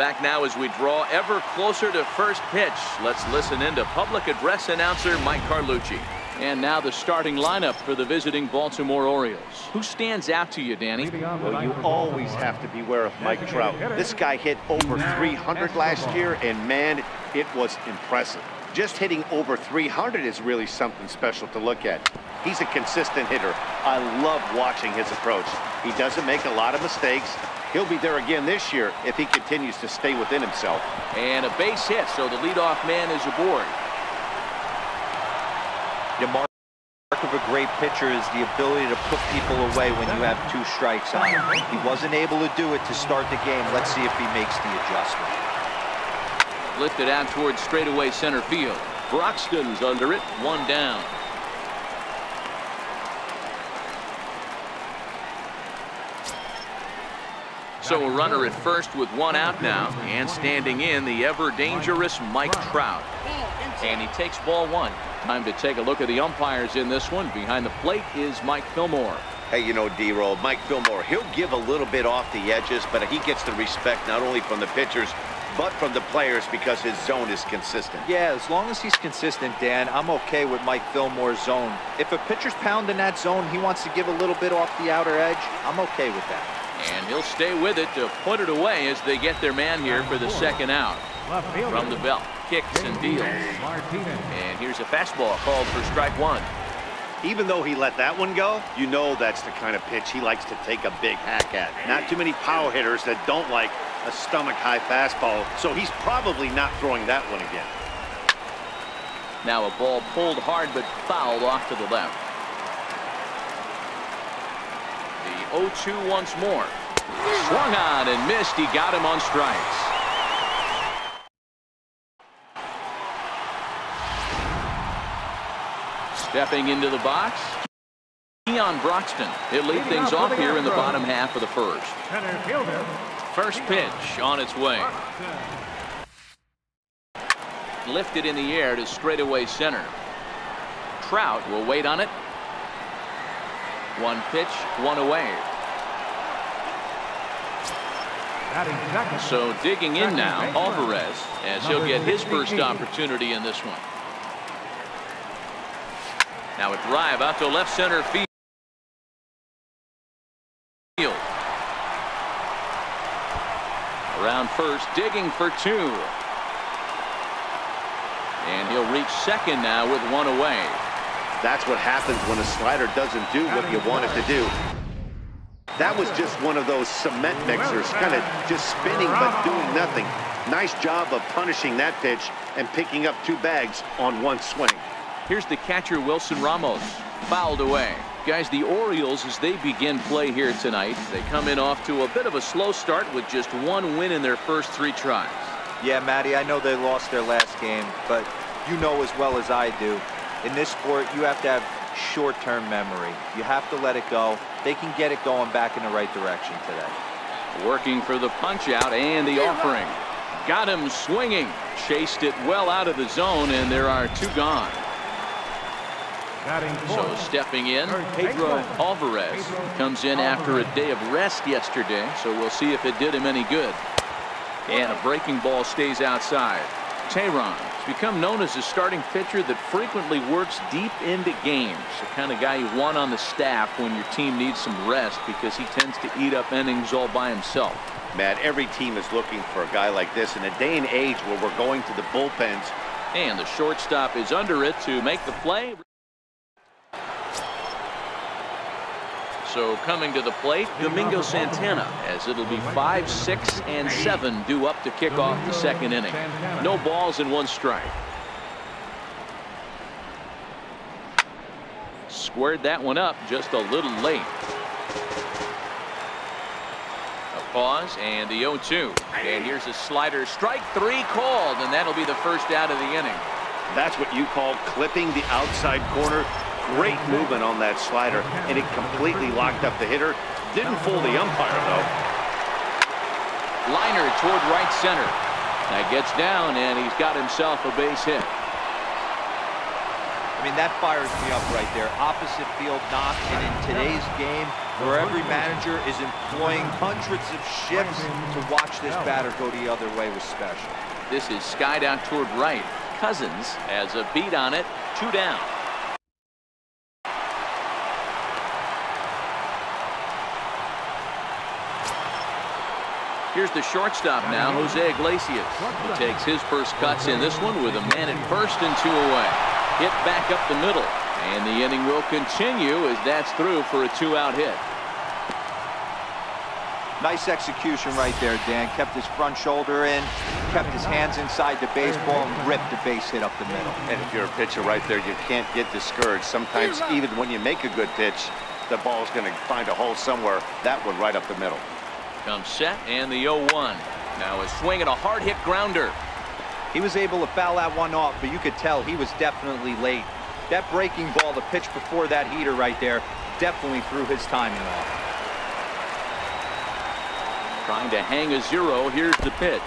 Back now as we draw ever closer to first pitch. Let's listen in to public address announcer Mike Carlucci. And now the starting lineup for the visiting Baltimore Orioles. Who stands out to you, Danny? Well, you always have to beware of Mike Trout. This guy hit over 300 last year, and man, it was impressive. Just hitting over 300 is really something special to look at. He's a consistent hitter. I love watching his approach. He doesn't make a lot of mistakes. He'll be there again this year if he continues to stay within himself. And a base hit, so the leadoff man is aboard. The mark of a great pitcher is the ability to put people away when you have 2 strikes on him. He wasn't able to do it to start the game. Let's see if he makes the adjustment. Lifted out towards straightaway center field. Broxton's under it, 1 down. So a runner at first with 1 out now, and standing in the ever dangerous Mike Trout. And he takes ball 1. Time to take a look at the umpires in this one. Behind the plate is Mike Fillmore. Hey, you know, D-Roll, Mike Fillmore, he'll give a little bit off the edges, but he gets the respect not only from the pitchers, but from the players because his zone is consistent. Yeah, as long as he's consistent, Dan, I'm okay with Mike Fillmore's zone. If a pitcher's pounding that zone, he wants to give a little bit off the outer edge, I'm okay with that. And he'll stay with it to put it away as they get their man here for the 2nd out. From the belt, kicks and deals. And here's a fastball called for strike 1. Even though he let that one go, you know that's the kind of pitch he likes to take a big hack at. Not too many power hitters that don't like a stomach-high fastball, so he's probably not throwing that one again. Now a ball pulled hard but fouled off to the left. The 0-2 once more. Swung on and missed. He got him on strikes. Stepping into the box, Keon Broxton. He'll lead things off here in the bottom half of the first. First pitch on its way. Lifted in the air to straightaway center. Trout will wait on it. 1 pitch, 1 away. So digging in now, Alvarez, as he'll get his first opportunity in this one. Now a drive out to left center field. Around first, digging for 2. And he'll reach second now with 1 away. That's what happens when a slider doesn't do what you want it to do. That was just one of those cement mixers, kind of just spinning but doing nothing. Nice job of punishing that pitch and picking up 2 bags on 1 swing. Here's the catcher, Wilson Ramos, fouled away. Guys, the Orioles, as they begin play here tonight, they come in off to a bit of a slow start with just 1 win in their first 3 tries. Yeah, Matty, I know they lost their last game, but you know as well as I do, in this sport, you have to have short-term memory. You have to let it go. They can get it going back in the right direction today. Working for the punch-out and the offering. Got him swinging. Chased it well out of the zone, and there are 2 gone. So stepping in, Pedro Alvarez comes in after a day of rest yesterday, so we'll see if it did him any good. And a breaking ball stays outside. Tehran has become known as a starting pitcher that frequently works deep into games. The kind of guy you want on the staff when your team needs some rest because he tends to eat up innings all by himself. Matt, every team is looking for a guy like this in a day and age where we're going to the bullpens. And the shortstop is under it to make the play. So coming to the plate, Domingo Santana, as it'll be 5, 6, and 7 due up to kick off the 2nd inning. No balls and 1 strike. Squared that one up just a little late. A pause and the 0-2. And here's a slider. Strike 3 called, and that'll be the first out of the inning. That's what you call clipping the outside corner. Great movement on that slider, and it completely locked up the hitter. Didn't fool the umpire, though. Liner toward right center. That gets down, and he's got himself a base hit. I mean, that fires me up right there. Opposite field knock, and in today's game, where every manager is employing hundreds of shifts, to watch this batter go the other way was special. This is skied out toward right. Cousins has a beat on it. 2 down. Here's the shortstop now, Jose Iglesias. He takes his first cuts in this one with a man at first and 2 away. Hit back up the middle, and the inning will continue as that's through for a 2-out hit. Nice execution right there, Dan. Kept his front shoulder in, kept his hands inside the baseball, and ripped the base hit up the middle. And if you're a pitcher right there, you can't get discouraged. Sometimes even when you make a good pitch, the ball's going to find a hole somewhere. That one right up the middle. Comes set, and the 0-1. Now a swing and a hard hit grounder. He was able to foul that one off, but you could tell he was definitely late. That breaking ball, the pitch before that heater right there, definitely threw his timing off. Trying to hang a 0. Here's the pitch.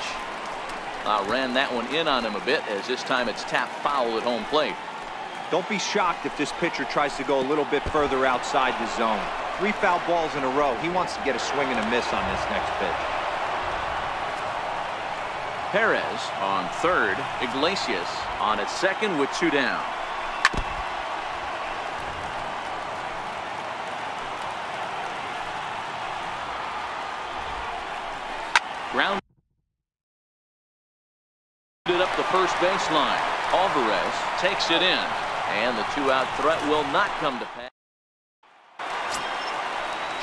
Ran that one in on him a bit, as this time it's tapped foul at home plate. Don't be shocked if this pitcher tries to go a little bit further outside the zone. 3 foul balls in a row. He wants to get a swing and a miss on this next pitch. Perez on third. Iglesias on at second with 2 down. Grounded up the first baseline. Alvarez takes it in, and the 2-out threat will not come to pass.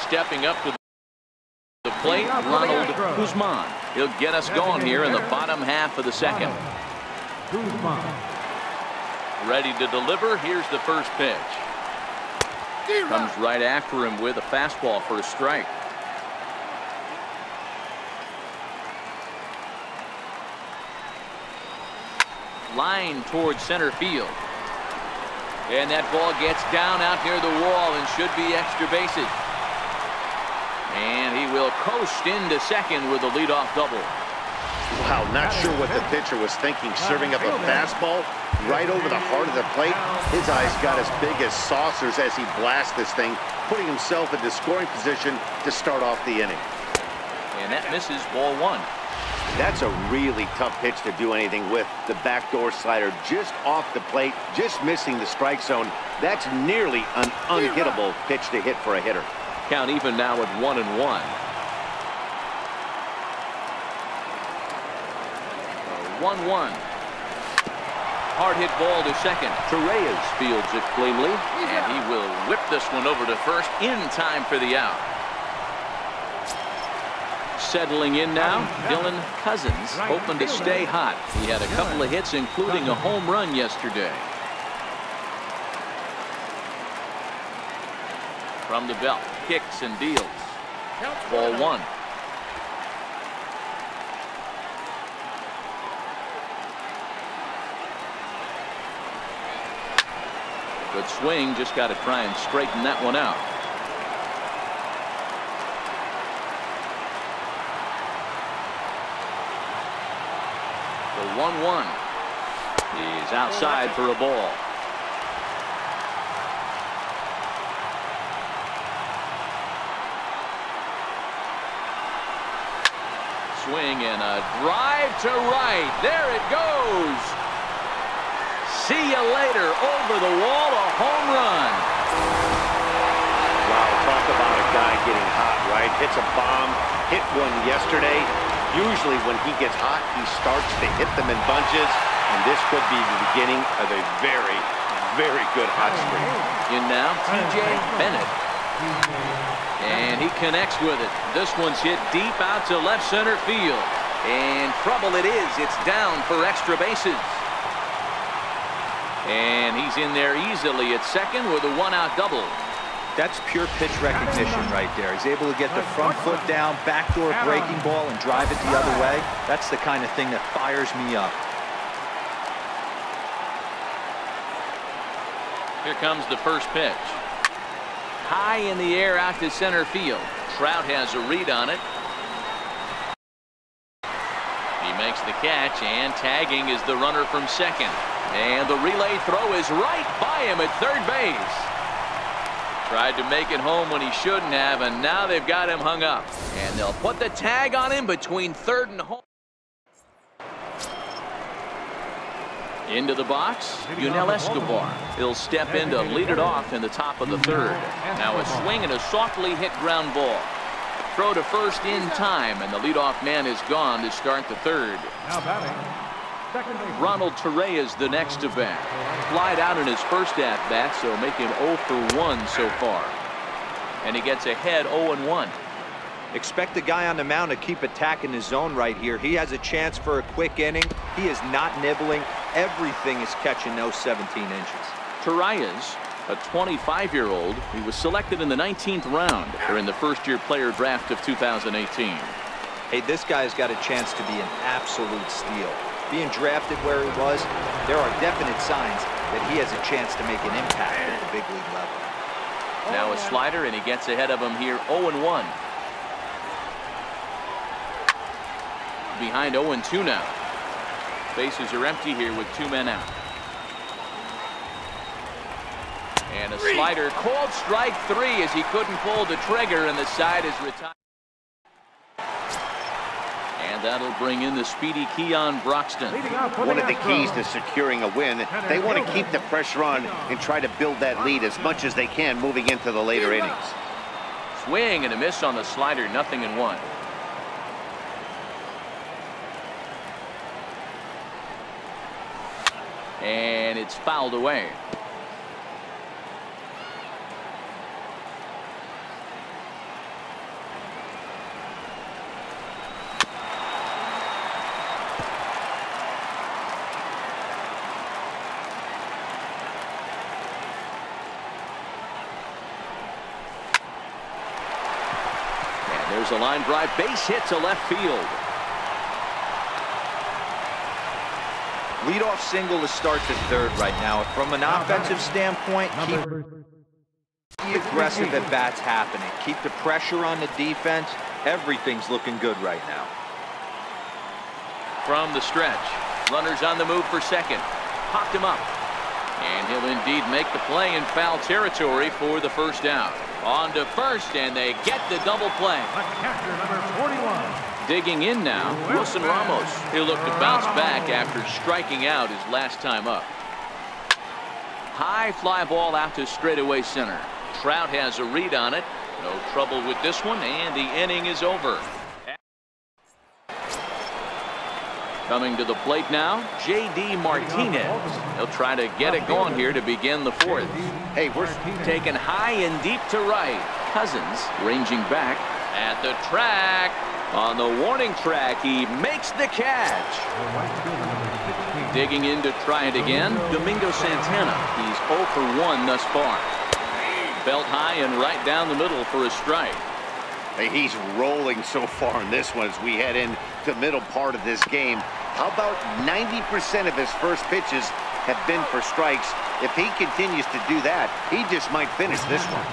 Stepping up to the plate, Ronald Guzman. He'll get us going here in the bottom half of the second. Ready to deliver. Here's the first pitch. Comes right after him with a fastball for a strike. Line towards center field. And that ball gets down out near the wall and should be extra bases. And he will coast into second with a leadoff double. Wow, not sure what the pitcher was thinking, serving up a fastball right over the heart of the plate. His eyes got as big as saucers as he blasts this thing, putting himself into scoring position to start off the inning. And that misses, ball 1. That's a really tough pitch to do anything with. The backdoor slider just off the plate, just missing the strike zone. That's nearly an unhittable pitch to hit for a hitter. Count even now at 1-1. A 1-1. Hard hit ball to second. Torreyes fields it cleanly, and he will whip this one over to first in time for the out. Settling in now, Dylan Cousins, hoping to stay hot. He had a couple of hits, including a home run yesterday. From the belt, kicks and deals. Ball 1. Good swing, just got to try and straighten that one out. The 1-1. He's outside for a ball. Swing and a drive to right. There it goes. See you later. Over the wall, a home run. Wow, talk about a guy getting hot, right? Hits a bomb, hit one yesterday. Usually when he gets hot, he starts to hit them in bunches, and this could be the beginning of a very, very good hot streak. In now, TJ Bennett. And he connects with it. This one's hit deep out to left center field. And trouble it is. It's down for extra bases. And he's in there easily at second with a 1-out double. That's pure pitch recognition right there. He's able to get the front foot down, backdoor breaking ball, and drive it the other way. That's the kind of thing that fires me up. Here comes the first pitch. High in the air out to center field. Trout has a read on it. He makes the catch, and tagging is the runner from second. And the relay throw is right by him at third base. Tried to make it home when he shouldn't have, and now they've got him hung up. And they'll put the tag on him between third and home. Into the box, Yunel Escobar. He'll step in to lead it off in the top of the third. Now a swing and a softly hit ground ball. Throw to first in time, and the leadoff man is gone to start the third. Now batting, Ronald Torreyes the next to bat. Flied out in his first at-bat, so make him 0 for 1 so far. And he gets ahead 0-1. Expect the guy on the mound to keep attacking his zone right here. He has a chance for a quick inning. He is not nibbling. Everything is catching those 17 inches. Torreyes, a 25-year-old, he was selected in the 19th round during the first-year player draft of 2018. Hey, this guy's got a chance to be an absolute steal. Being drafted where he was, there are definite signs that he has a chance to make an impact at the big league level. Now a slider, and he gets ahead of him here 0-1. Behind 0-2 now. Bases are empty here with 2 men out. And a slider called strike 3 as he couldn't pull the trigger, and the side is retired. And that'll bring in the speedy Keon Broxton. One of the keys to securing a win, they want to keep the pressure on and try to build that lead as much as they can moving into the later innings. Swing and a miss on the slider, 0-1. And it's fouled away. And there's a line drive, base hit to left field. Leadoff single to start the third right now. From an offensive standpoint, keep the aggressive at bats happening. Keep the pressure on the defense. Everything's looking good right now. From the stretch, runners on the move for second. Popped him up. And he'll indeed make the play in foul territory for the first out. On to first, and they get the double play. catcher number 41. Digging in now, Wilson Ramos. He'll look to bounce back after striking out his last time up. High fly ball out to straightaway center. Trout has a read on it. No trouble with this one, and the inning is over. Coming to the plate now, J.D. Martinez. He'll try to get it going here to begin the fourth. Hey, we're taken high and deep to right. Cousins ranging back at the track. On the warning track, he makes the catch. Digging in to try it again, Domingo Santana. He's 0 for 1 thus far. Belt high and right down the middle for a strike. Hey, he's rolling so far in this one as we head into the middle part of this game. How about 90% of his first pitches have been for strikes? If he continues to do that, he just might finish this one.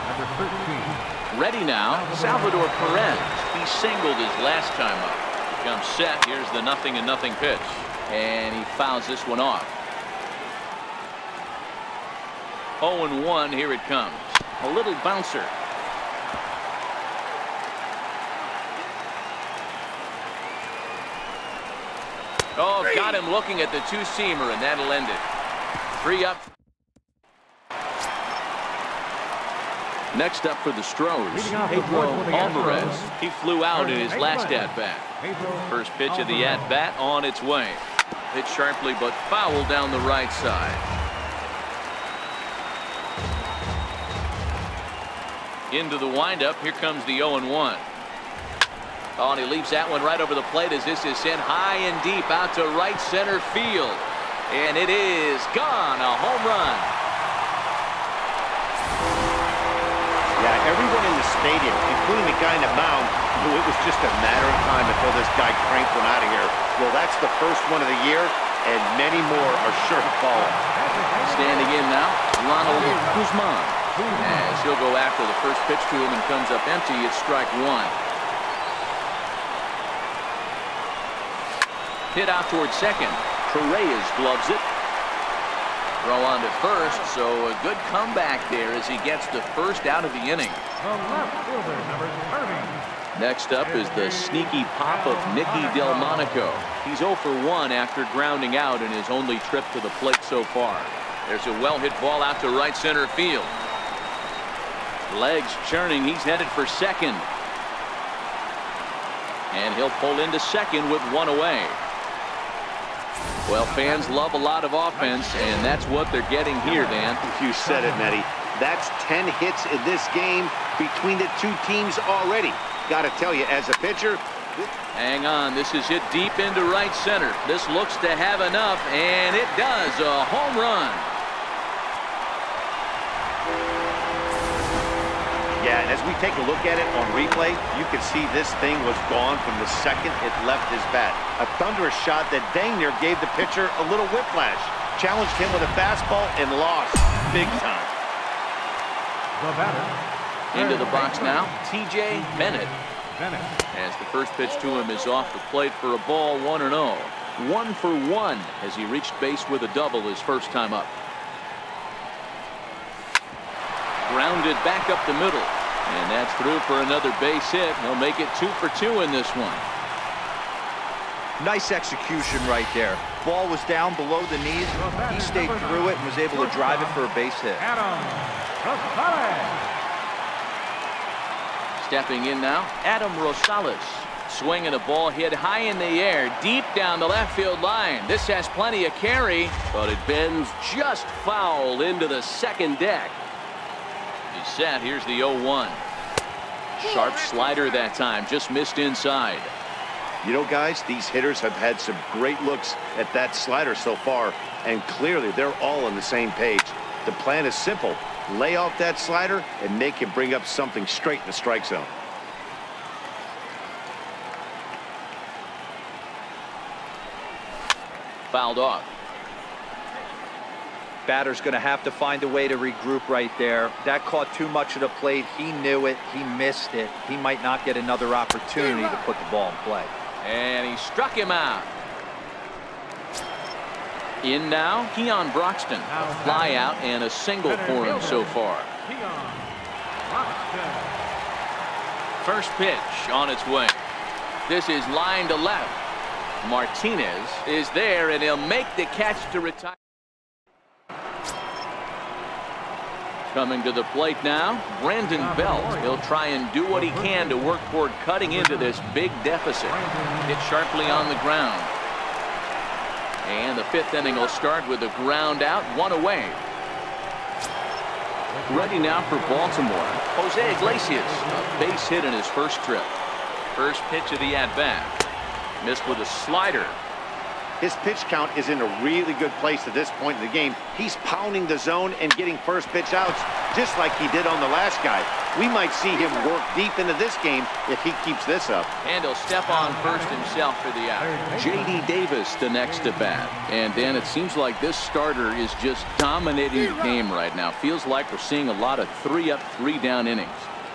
Ready now, Salvador Perez. He singled his last time up. Comes set. Here's the 0-0 pitch. And he fouls this one off. 0-1, here it comes. A little bouncer. Oh, got him looking at the two-seamer, and that'll end it. 3 up. Next up for the Stros, Pedro Alvarez. He flew out in his last at-bat. First pitch of the at-bat on its way. Hit sharply but foul down the right side. Into the windup. Here comes the 0-1. Oh, and he leaves that one right over the plate as this is sent high and deep out to right center field. And it is gone. A home run. Yeah, everyone in the stadium, including the guy in the mound, knew it was just a matter of time until this guy cranked one out of here. Well, that's the first one of the year, and many more are sure to follow. Standing in now, Ronald Guzman. As he'll go after the first pitch to him and comes up empty. It's strike 1. hit out towards second. Torreyes gloves it. Throw on to first, so a good comeback there as he gets the first out of the inning. The left fielder, number 30. Next up is the sneaky pop of Nicky Delmonico. He's 0 for 1 after grounding out in his only trip to the plate so far. There's a well-hit ball out to right center field. Legs churning. He's headed for second. And he'll pull into second with one away. Well, fans love a lot of offense, and that's what they're getting here, Dan. You said it, Nettie. That's 10 hits in this game between the two teams already. Got to tell you, as a pitcher... Hang on. This is hit deep into right center. This looks to have enough, and it does. A home run. Yeah, and as we take a look at it on replay, you can see this thing was gone from the second it left his bat. A thunderous shot that dang near gave the pitcher a little whiplash. Challenged him with a fastball and lost big time. The batter. Into the box now, T.J. Bennett. As the first pitch to him is off the plate for a ball, 1-0. 1 for 1 as he reached base with a double his first time up. Grounded back up the middle. And that's through for another base hit. He'll make it 2 for 2 in this one. Nice execution right there. Ball was down below the knees. He stayed through it and was able to drive it for a base hit. Stepping in now, Adam Rosales. Swinging a ball hit high in the air, deep down the left field line. This has plenty of carry, but it bends just foul into the second deck. He's set. Here's the 0-1. Sharp slider that time, just missed inside. You know, guys, these hitters have had some great looks at that slider so far, and clearly they're all on the same page. The plan is simple. Lay off that slider and make him bring up something straight in the strike zone. Fouled off. Batter's going to have to find a way to regroup right there. That caught too much of the plate. He knew it. He missed it. He might not get another opportunity to put the ball in play. And he struck him out. In now, Keon Broxton. A fly out and a single for him so far. First pitch on its way. This is line to left. Martinez is there, and he'll make the catch to retire. Coming to the plate now, Brandon Belt. He'll try and do what he can to work toward cutting into this big deficit. Hit sharply on the ground. And the fifth inning will start with a ground out, one away. Ready now for Baltimore, Jose Iglesias. A base hit in his first trip. First pitch of the at-bat. Missed with a slider. His pitch count is in a really good place at this point in the game. He's pounding the zone and getting first pitch outs just like he did on the last guy. We might see him work deep into this game if he keeps this up. And he'll step on first himself for the out. J.D. Davis the next to bat. And Dan, it seems like this starter is just dominating the game right now. Feels like we're seeing a lot of 3-up, 3-down innings.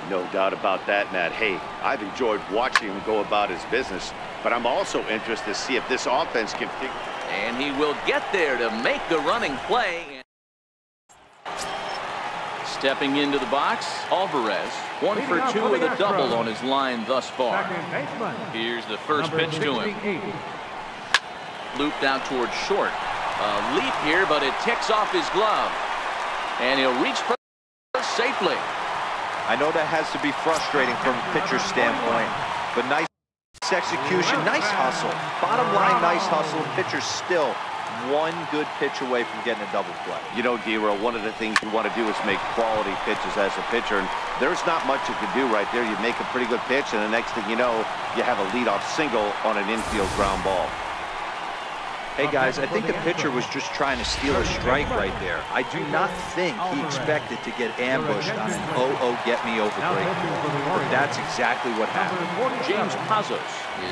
No doubt about that, Nat. Hey, I've enjoyed watching him go about his business, but I'm also interested to see if this offense can figure. And he will get there to make the running play. Stepping into the box, Alvarez. 1 for 2 with a double on his line thus far. Here's the first pitch to him. Looped out towards short. A leap here, but it ticks off his glove. And he'll reach first safely. I know that has to be frustrating from a pitcher's standpoint, but nice execution, nice hustle. Bottom line, nice hustle. Pitcher's still one good pitch away from getting a double play. You know, D-Roll, one of the things you want to do is make quality pitches as a pitcher, and there's not much you can do right there. You make a pretty good pitch, and the next thing you know, you have a leadoff single on an infield ground ball. Hey guys, I think the pitcher was just trying to steal a strike right there. I do not think he expected to get ambushed on an get-me-over break. But that's exactly what happened. James Pazos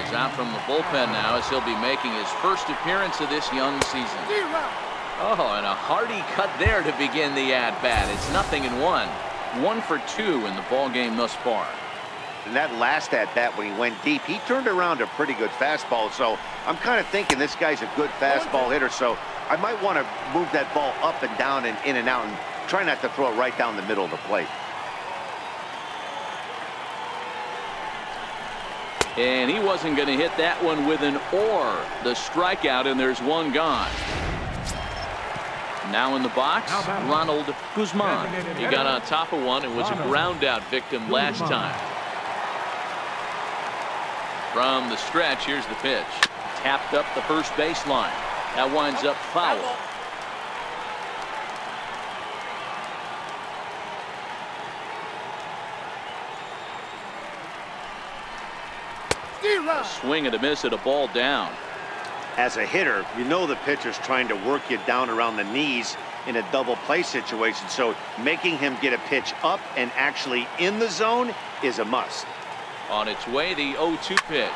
is out from the bullpen now as he'll be making his first appearance of this young season. Oh, and a hearty cut there to begin the at-bat. It's 0-1. 1 for 2 in the ball game thus far. And that last at-bat when he went deep, he turned around a pretty good fastball. So I'm kind of thinking this guy's a good fastball hitter. So I might want to move that ball up and down and in and out and try not to throw it right down the middle of the plate. And he wasn't going to hit that one with an or. The strikeout, and there's one gone. Now in the box, Ronald Guzman. He got on top of one and was a ground out victim last time. From the stretch, here's the pitch. Tapped up the first baseline. That winds up foul. A swing and a miss at a ball down. As a hitter, you know the pitcher's trying to work you down around the knees in a double play situation. So making him get a pitch up and actually in the zone is a must. On its way, the 0-2 pitch.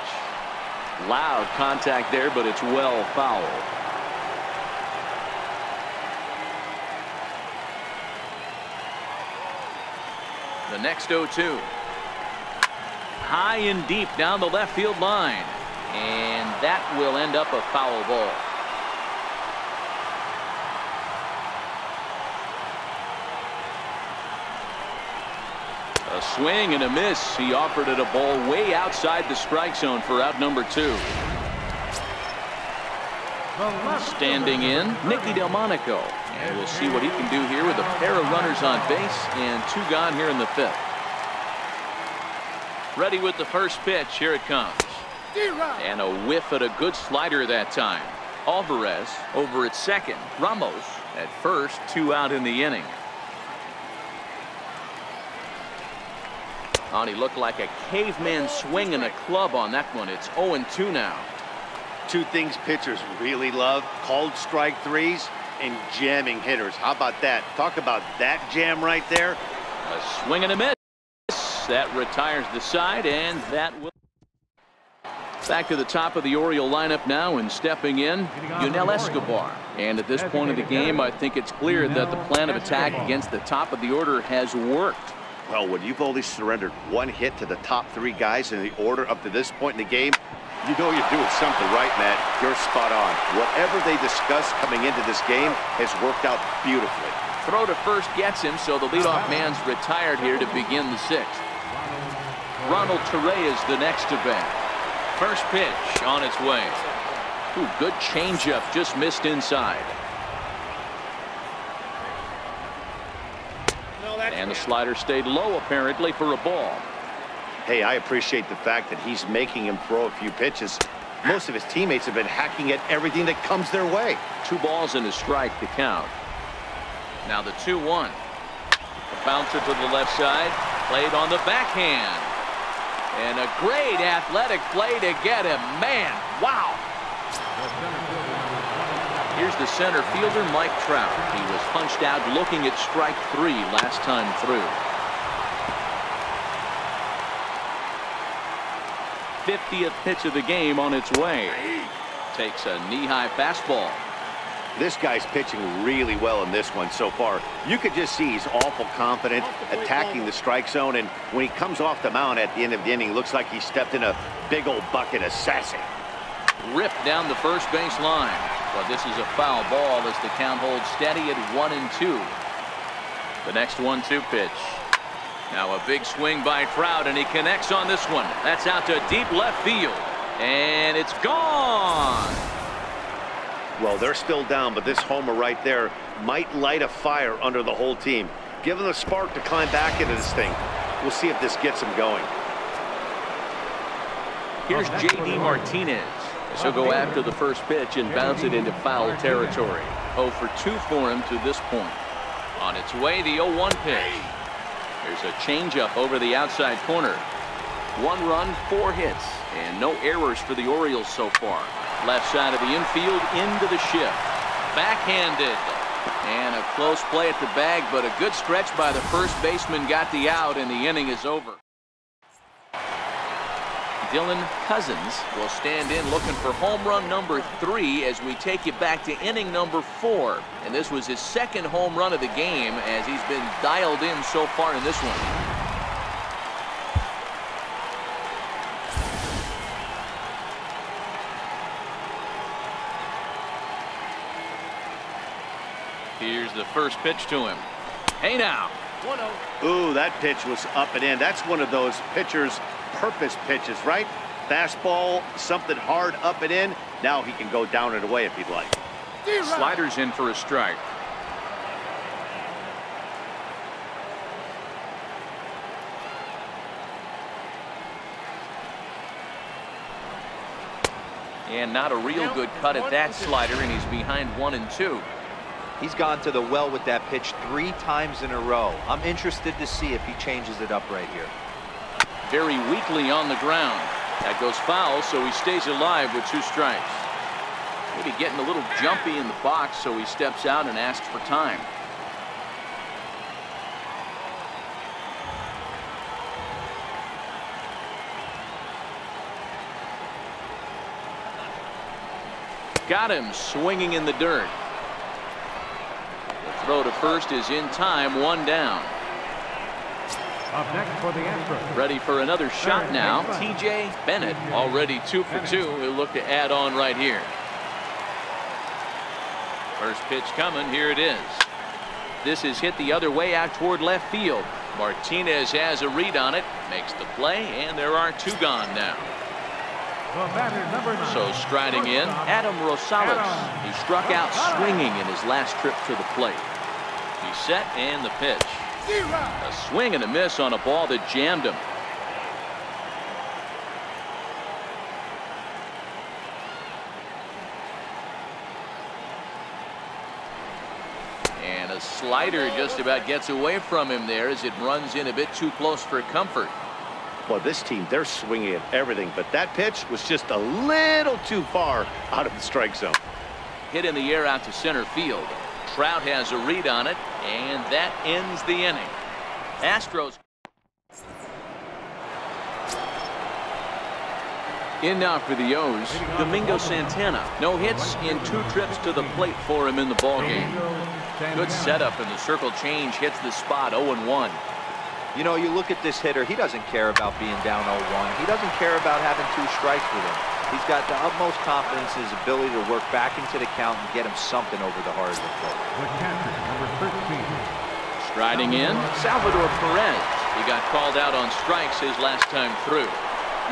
Loud contact there, but it's well fouled. The next 0-2. High and deep down the left field line. And that will end up a foul ball. A swing and a miss. He offered it a ball way outside the strike zone for out number 2. Standing in, Nicky Delmonico. And we'll see what he can do here with a pair of runners on base and 2 gone here in the 5th. Ready with the first pitch. Here it comes. And a whiff at a good slider that time. Alvarez over at second. Ramos at first. 2 out in the inning. And he looked like a caveman swinging a club on that one. It's 0-2 now. 2 things pitchers really love: called strike threes and jamming hitters. How about that? Talk about that jam right there. A swing and a miss. That retires the side, and that will. Back to the top of the Oriole lineup now, and stepping in, Yunel Escobar. And at this point of the game, I think it's clear that the plan of attack against the top of the order has worked. Well, when you've only surrendered 1 hit to the top 3 guys in the order up to this point in the game, you know you're doing something right, Matt. You're spot on. Whatever they discussed coming into this game has worked out beautifully. Throw to first gets him, so the leadoff man's retired here to begin the 6th. Ronald Torrey is the next to bat. First pitch on its way. Ooh, good changeup, just missed inside. And the slider stayed low apparently for a ball. Hey, I appreciate the fact that he's making him throw a few pitches. Most of his teammates have been hacking at everything that comes their way. 2 balls and a strike to count. Now the 2-1. A bouncer to the left side. Played on the backhand. And a great athletic play to get him. Man, wow. Here's the center fielder, Mike Trout. He was punched out looking at strike 3 last time through. 50th pitch of the game on its way. Takes a knee-high fastball. This guy's pitching really well in this one so far. You could just see he's awful confident, attacking the strike zone, and when he comes off the mound at the end of the inning, looks like he stepped in a big old bucket of sassy. Ripped down the first base line. But this is a foul ball as the count holds steady at 1-2. The next 1-2 pitch. Now a big swing by Trout, and he connects on this one. That's out to deep left field. And it's gone. Well, they're still down, but this homer right there might light a fire under the whole team. Give them a spark to climb back into this thing. We'll see if this gets them going. Here's J.D. Martinez. He'll go after the first pitch and bounce it into foul territory. 0 for 2 for him to this point. On its way, the 0-1 pitch. There's a changeup over the outside corner. 1 run, 4 hits, and no errors for the Orioles so far. Left side of the infield into the shift. Backhanded. And a close play at the bag, but a good stretch by the first baseman got the out, and the inning is over. Dylan Cousins will stand in looking for home run number 3 as we take you back to inning number 4. And this was his 2nd home run of the game as he's been dialed in so far in this one. Here's the first pitch to him. Hey now. 1-0. Ooh, that pitch was up and in. That's one of those pitchers' purpose pitches, right? Fastball, something hard up and in. Now he can go down and away if he'd like. Sliders in for a strike. And not a real good cut at that slider, and he's behind 1-2. He's gone to the well with that pitch 3 times in a row. I'm interested to see if he changes it up right here. Very weakly on the ground. That goes foul, so he stays alive with 2 strikes. Maybe getting a little jumpy in the box, so he steps out and asks for time. Got him swinging in the dirt. The throw to first is in time, 1 down. Up next for the Astros. Ready for another shot now. TJ Bennett already 2 for 2. He'll look to add on right here. First pitch coming. Here it is. This is hit the other way out toward left field. Martinez has a read on it, makes the play, and there are 2 gone now. The batter, number 9. So striding in, Adam Rosales. He struck out swinging in his last trip to the plate. He's set and the pitch. A swing and a miss on a ball that jammed him. And a slider just about gets away from him there as it runs in a bit too close for comfort. Well, this team, they're swinging at everything, but that pitch was just a little too far out of the strike zone. Hit in the air out to center field. Trout has a read on it, and that ends the inning. Astros. In now for the O's, Domingo Santana. No hits in 2 trips to the plate for him in the ballgame. Good setup, and the circle change hits the spot. 0-1. You know, you look at this hitter, he doesn't care about being down 0-1. He doesn't care about having 2 strikes with him. He's got the utmost confidence in his ability to work back into the count and get him something over the heart of the plate. The catcher, number 13. Striding in, Salvador Perez. He got called out on strikes his last time through.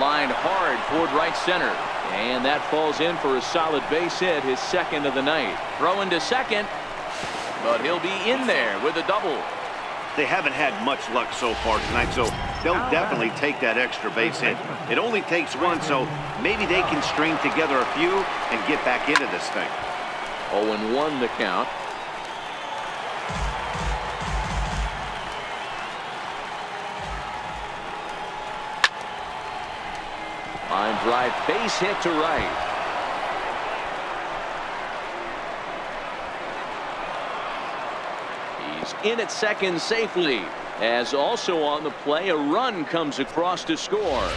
Lined hard toward right center. And that falls in for a solid base hit, his 2nd of the night. Throwing to second, but he'll be in there with a double. They haven't had much luck so far tonight, so they'll definitely take that extra base hit. It only takes 1, so maybe they can string together a few and get back into this thing. 0-1 the count. Line drive, base hit to right. In at second safely, as also on the play a run comes across to score.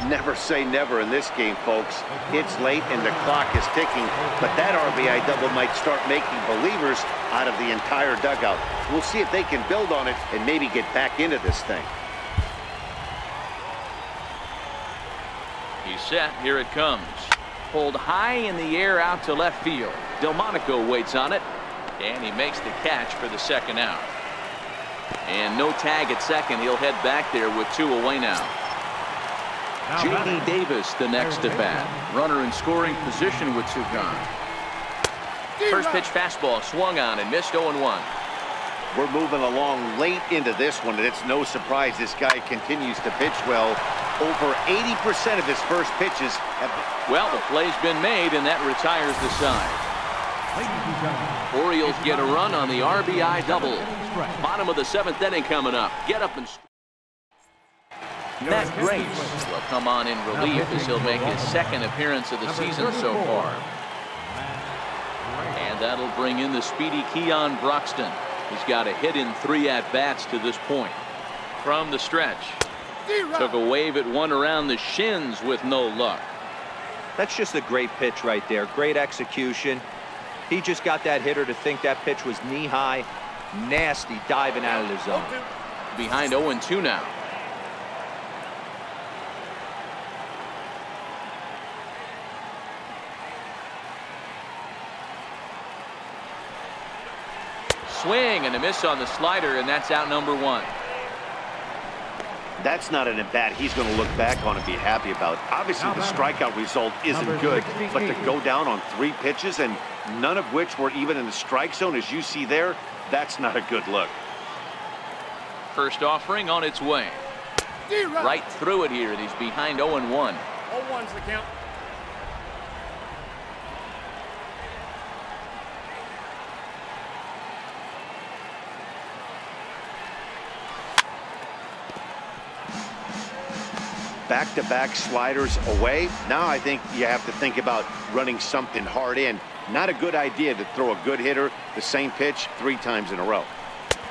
Never say never in this game, folks. It's late and the clock is ticking, but that RBI double might start making believers out of the entire dugout. We'll see if they can build on it and maybe get back into this thing. He's set. Here it comes. Pulled high in the air out to left field. Delmonico waits on it. And he makes the catch for the 2nd out. And no tag at second. He'll head back there with 2 away now. J.D. Davis the next at bat. Runner in scoring position with 2 gone. First pitch fastball swung on and missed. 0-1. We're moving along late into this one, and it's no surprise this guy continues to pitch well. Over 80% of his first pitches have been... Well, the play's been made, and that retires the side. Orioles get a run on the RBI double. Bottom of the 7th inning coming up. Get up and... Matt Grace will come on in relief as he'll make his 2nd appearance of the season so far. And that'll bring in the speedy Keon Broxton. He's got a hit in 3 at-bats to this point. From the stretch. Took a wave at one around the shins with no luck. That's just a great pitch right there. Great execution. He just got that hitter to think that pitch was knee-high. Nasty diving out of the zone. Behind 0-2 now. Swing and a miss on the slider, and that's out number one. That's not an at-bat he's going to look back on and be happy about. Obviously, the strikeout result isn't good, but to go down on 3 pitches and none of which were even in the strike zone, as you see there, that's not a good look. First offering on its way. Right through it here, and he's behind 0-1. 0-1's the count. Back-to-back sliders away. Now I think you have to think about running something hard in. Not a good idea to throw a good hitter the same pitch 3 times in a row.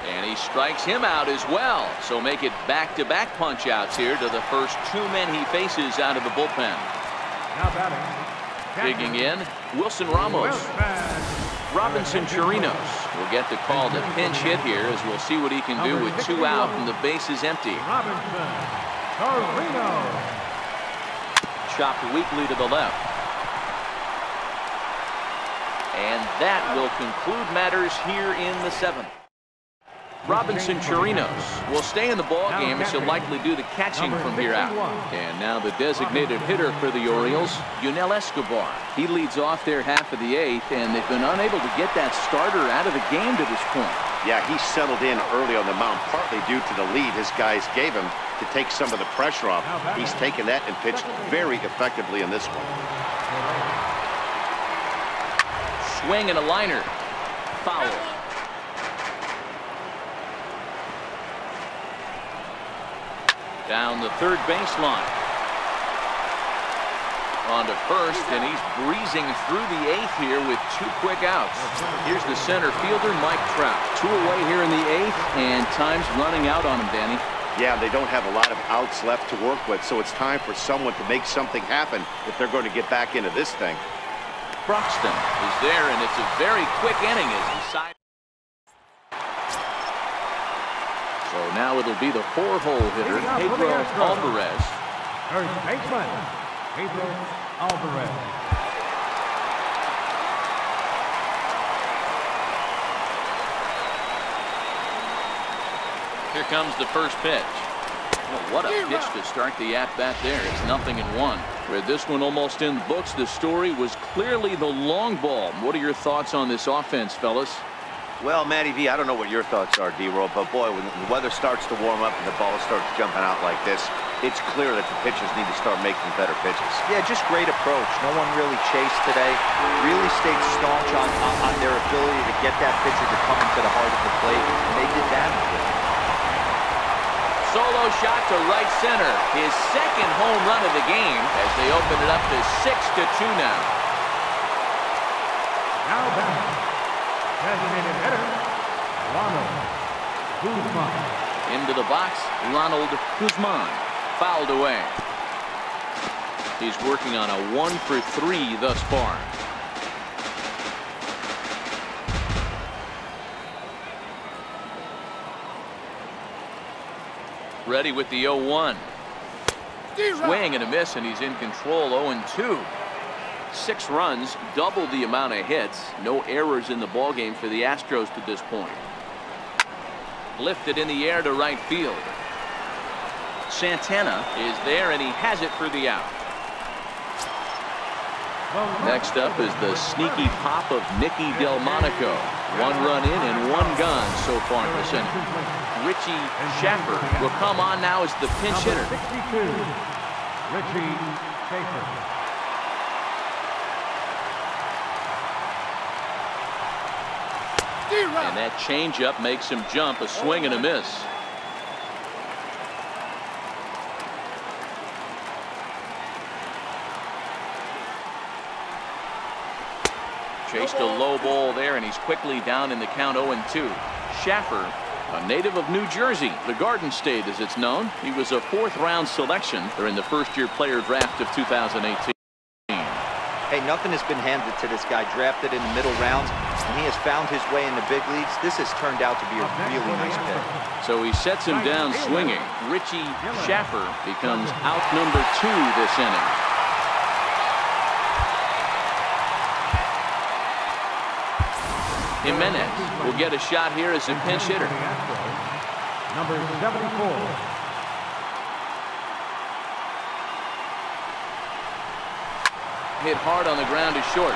And he strikes him out as well. So make it back-to-back punch-outs here to the first 2 men he faces out of the bullpen. Now batting. Digging in, Wilson Ramos. Robinson Chirinos will get the call to pinch hit here, as we'll see what he can do with 2 out and the bases empty. Chopped weakly to the left. And that will conclude matters here in the 7th. Robinson Chirinos will stay in the ball game, as he'll likely do the catching from here out. And now the designated hitter for the Orioles, Yunel Escobar. He leads off their half of the 8th, and they've been unable to get that starter out of the game to this point. Yeah, he settled in early on the mound, partly due to the lead his guys gave him to take some of the pressure off. He's taken that and pitched very effectively in this one. Swing and a liner. Foul. Down the third baseline. On to first, and he's breezing through the 8th here with 2 quick outs. Here's the center fielder, Mike Trout. 2 away here in the 8th, and time's running out on him, Danny. Yeah, they don't have a lot of outs left to work with, so it's time for someone to make something happen if they're going to get back into this thing. Broxton is there, and it's a very quick inning as the side. So now it'll be the 4-hole hitter, Pedro Alvarez. First baseman, Pedro Alvarez. Here comes the first pitch. Oh, what a pitch to start the at-bat there. It's 0-1. With this one almost in the books, the story was clearly the long ball. What are your thoughts on this offense, fellas? Well, Matty V, I don't know what your thoughts are, D-Roll, but boy, when the weather starts to warm up and the ball starts jumping out like this, it's clear that the pitchers need to start making better pitches. Yeah, just great approach. No one really chased today. Really stayed staunch on their ability to get that pitcher to come into the heart of the plate, and they did that. Solo shot to right center. His 2nd home run of the game as they open it up to 6-2 now. Now batting. Designated hitter, Ronald Guzman. Into the box, Ronald Guzman. Fouled away. He's working on a 1-for-3 thus far. Ready with the 0-1. Swing and a miss, and he's in control. 0-2. 6 runs, double the amount of hits. No errors in the ballgame for the Astros to this point. Lifted in the air to right field. Santana is there, and he has it for the out. Next up is the sneaky pop of Nicky Delmonico. 1 run in and 1 gone so far in this inning. Richie Schaffer will come on now as the pinch hitter. 62, Richie Schaffer. And that changeup makes him jump. A swing and a miss. Chased a low ball there, and he's quickly down in the count. 0-2. Schaffer, a native of New Jersey, the Garden State as it's known. He was a 4th-round selection during the first-year player draft of 2018. Hey, nothing has been handed to this guy. Drafted in the middle rounds, and he has found his way in the big leagues. This has turned out to be a really nice pick. So he sets him down swinging. Richie Schaffer becomes out number 2 this inning. Jimenez will get a shot here as a pinch hitter. Number 74. Hit hard on the ground is short.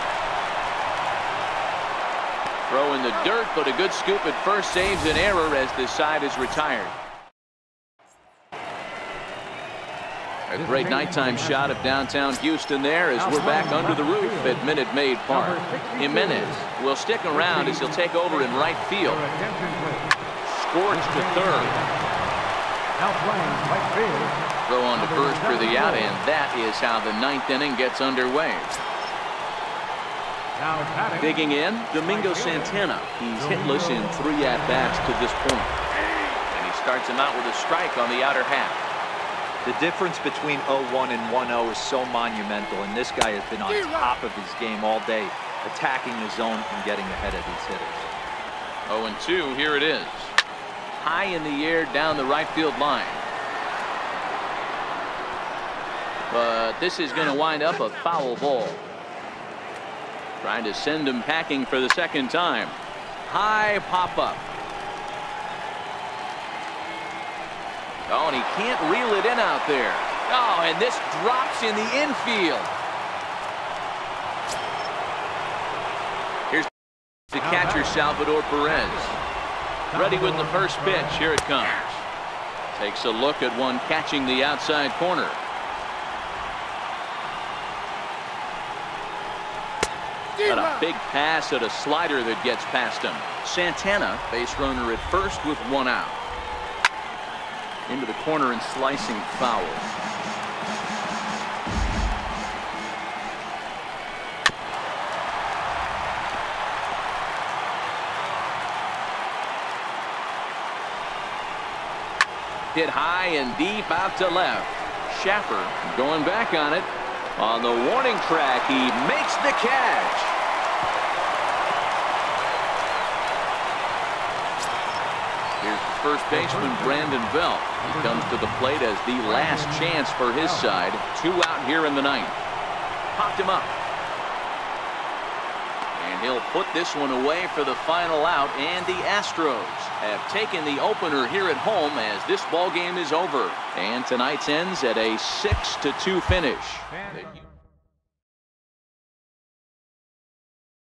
Throw in the dirt, but a good scoop at first saves an error as this side is retired. A great nighttime shot of downtown Houston there as we're back under the roof at Minute Maid Park. Jimenez will stick around as he'll take over in right field. Scorched to third. Throw on to first for the out, and that is how the ninth inning gets underway. Digging in, Domingo Santana. He's hitless in 3 at-bats to this point. And he starts him out with a strike on the outer half. The difference between 0-1 and 1-0 is so monumental, and this guy has been on top of his game all day, attacking the zone and getting ahead of these hitters. 0-2, here it is. High in the air down the right field line. But this is going to wind up a foul ball. Trying to send him packing for the second time. High pop-up. Oh, and he can't reel it in out there. Oh, and this drops in the infield. Here's the catcher, Salvador Perez. Ready with the first pitch. Here it comes. Takes a look at one catching the outside corner. Got a big pass at a slider that gets past him. Santana, base runner at first with 1 out. Into the corner and slicing foul. Hit high and deep out to left. Schaffer going back on it. On the warning track, he makes the catch. Here's the first baseman, Brandon Belt. He comes to the plate as the last chance for his side. 2 out here in the ninth. Popped him up. And he'll put this one away for the final out. And the Astros have taken the opener here at home as this ball game is over. And tonight's ends at a 6-2 finish.